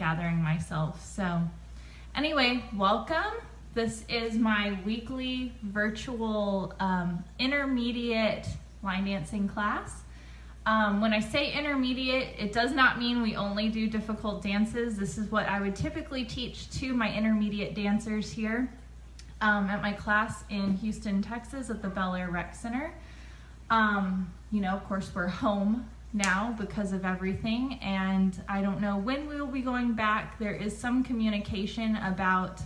gathering myself. So anyway, welcome. This is my weekly virtual intermediate line dancing class. When I say intermediate, it does not mean we only do difficult dances. This is what I would typically teach to my intermediate dancers here at my class in Houston, Texas at the Bel Air Rec Center. Of course, we're home now because of everything, and I don't know when we will be going back. There is some communication about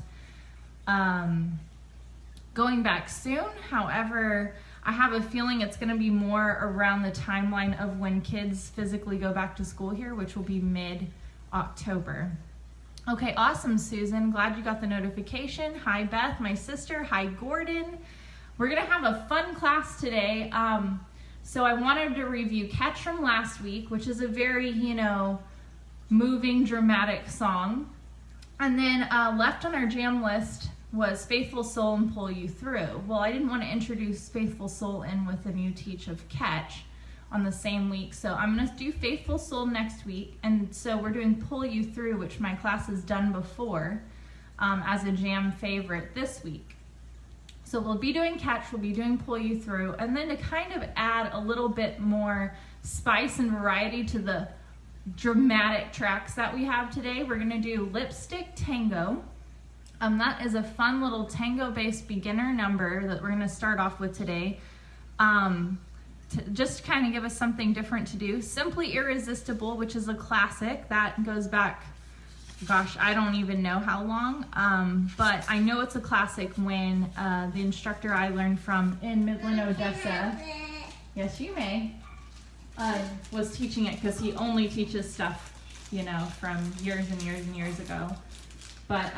going back soon. However, I have a feeling it's going to be more around the timeline of when kids physically go back to school here, which will be mid-October. Okay, awesome, Susan. Glad you got the notification. Hi, Beth, my sister. Hi, Gordon. We're going to have a fun class today. So I wanted to review Catch from last week, which is a very, moving, dramatic song. And then left on our jam list was Faithful Soul and Pull You Through. Well, I didn't want to introduce Faithful Soul in with a new teach of Catch on the same week. So I'm going to do Faithful Soul next week. And so we're doing Pull You Through, which my class has done before as a jam favorite this week. So we'll be doing Catch, we'll be doing Pull You Through, and then to kind of add a little bit more spice and variety to the dramatic tracks that we have today, we're going to do Lipstick Tango. That is a fun little tango-based beginner number that we're going to start off with today. To just kind of give us something different to do. Simply Irresistible, which is a classic that goes back, gosh, I don't even know how long, but I know it's a classic when the instructor I learned from in Midland, Odessa, yes you may, was teaching it, because he only teaches stuff, from years and years and years ago. But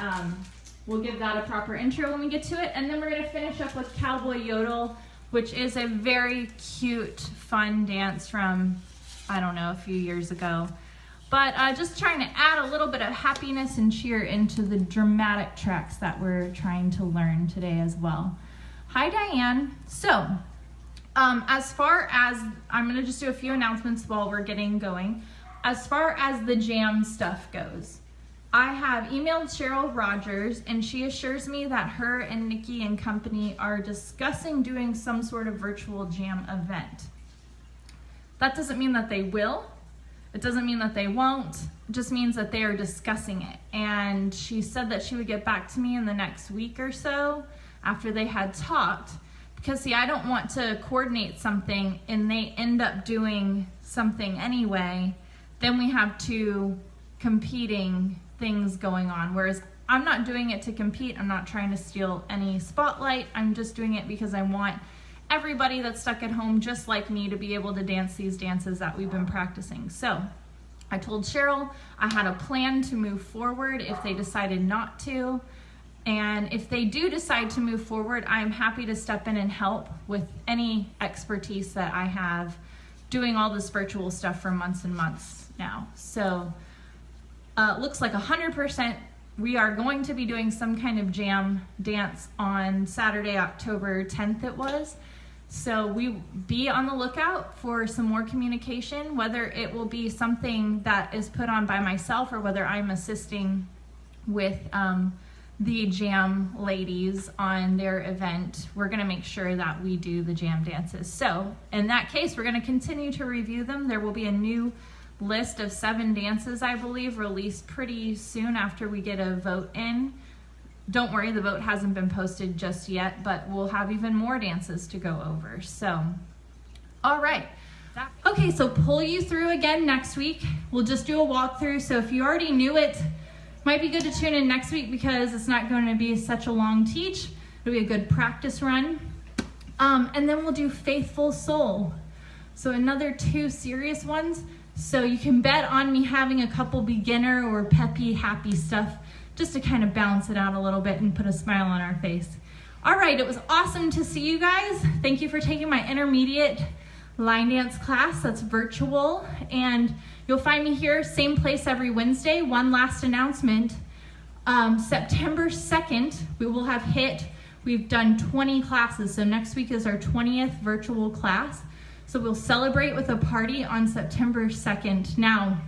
we'll give that a proper intro when we get to it, and then we're going to finish up with Cowboy Yodel, which is a very cute, fun dance from, I don't know, a few years ago. But just trying to add a little bit of happiness and cheer into the dramatic tracks that we're trying to learn today as well. Hi, Diane. So, as far as, I'm going to just do a few announcements while we're getting going. As far as the jam stuff goes, I have emailed Cheryl Rogers, and she assures me that her and Nikki and company are discussing doing some sort of virtual jam event. That doesn't mean that they will. It doesn't mean that they won't. It just means that they are discussing it. And she said that she would get back to me in the next week or so after they had talked. Because, see, I don't want to coordinate something and they end up doing something anyway. Then we have two competing things going on. Whereas I'm not doing it to compete. I'm not trying to steal any spotlight. I'm just doing it because I want everybody that's stuck at home just like me to be able to dance these dances that we've been practicing. So I told Cheryl I had a plan to move forward if they decided not to, and if they do decide to move forward, I'm happy to step in and help with any expertise that I have doing all this virtual stuff for months and months now. So looks like 100% we are going to be doing some kind of jam dance on Saturday, October 10th it was. So we be on the lookout for some more communication, whether it will be something that is put on by myself or whether I'm assisting with the jam ladies on their event. We're going to make sure that we do the jam dances. So in that case, we're going to continue to review them. There will be a new list of 7 dances, I believe, released pretty soon after we get a vote in. Don't worry, the vote hasn't been posted just yet, but we'll have even more dances to go over. So, all right. Okay, so Pull You Through again next week. We'll just do a walkthrough. So if you already knew it, might be good to tune in next week because it's not going to be such a long teach. It'll be a good practice run. And then we'll do Faithful Soul. So another 2 serious ones. So you can bet on me having a couple beginner or peppy, happy stuff just to kind of balance it out a little bit and put a smile on our face. All right, it was awesome to see you guys. Thank you for taking my intermediate line dance class that's virtual. And you'll find me here, same place every Wednesday. One last announcement. September 2nd, we will have we've done 20 classes. So next week is our 20th virtual class. So we'll celebrate with a party on September 2nd. Now,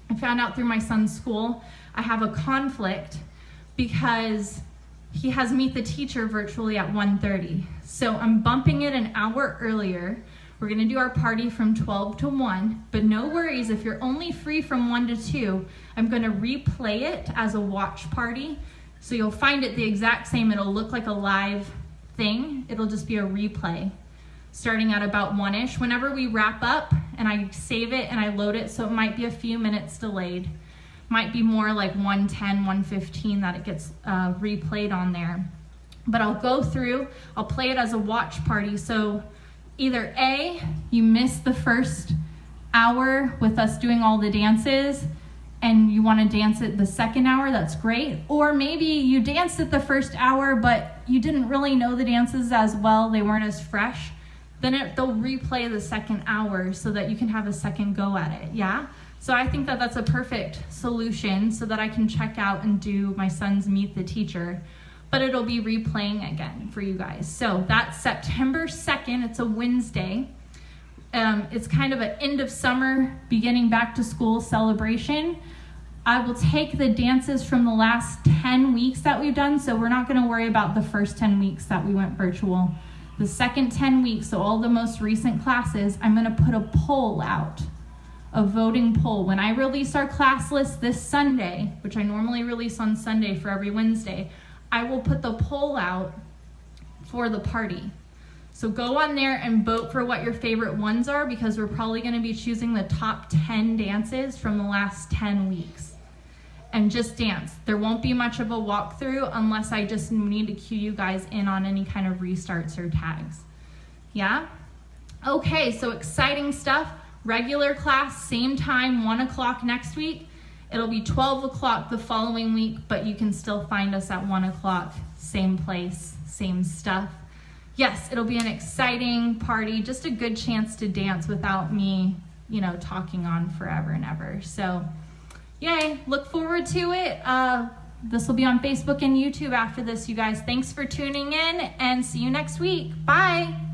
I found out through my son's school, I have a conflict because he has Meet the Teacher virtually at 1:30. So I'm bumping it an hour earlier. We're gonna do our party from 12 to 1, but no worries, if you're only free from 1 to 2, I'm gonna replay it as a watch party. So you'll find it the exact same. It'll look like a live thing. It'll just be a replay starting at about 1-ish. Whenever we wrap up and I save it and I load it, so it might be a few minutes delayed. Might be more like 1:10, 1:15 that it gets replayed on there. But I'll go through, I'll play it as a watch party. So either A, you missed the first hour with us doing all the dances and you want to dance it the second hour, that's great. Or maybe you danced it the first hour, but you didn't really know the dances as well, they weren't as fresh. Then they'll replay the second hour so that you can have a second go at it, yeah? So I think that that's a perfect solution so that I can check out and do my son's Meet the Teacher, but it'll be replaying again for you guys. So that's September 2nd, it's a Wednesday. It's kind of an end of summer, beginning back to school celebration. I will take the dances from the last 10 weeks that we've done, so we're not gonna worry about the first 10 weeks that we went virtual. The second 10 weeks, so all the most recent classes, I'm gonna put a poll out, a voting poll. When I release our class list this Sunday, which I normally release on Sunday for every Wednesday, I will put the poll out for the party. So go on there and vote for what your favorite ones are, because we're probably gonna be choosing the top 10 dances from the last 10 weeks. And just dance. There won't be much of a walkthrough unless I just need to cue you guys in on any kind of restarts or tags. Yeah? Okay, so exciting stuff. Regular class, same time, 1 o'clock next week. It'll be 12 o'clock the following week, but you can still find us at 1 o'clock, same place, same stuff. Yes, it'll be an exciting party, just a good chance to dance without me, talking on forever and ever. So, yay, look forward to it. This will be on Facebook and YouTube after this, you guys. Thanks for tuning in and see you next week. Bye.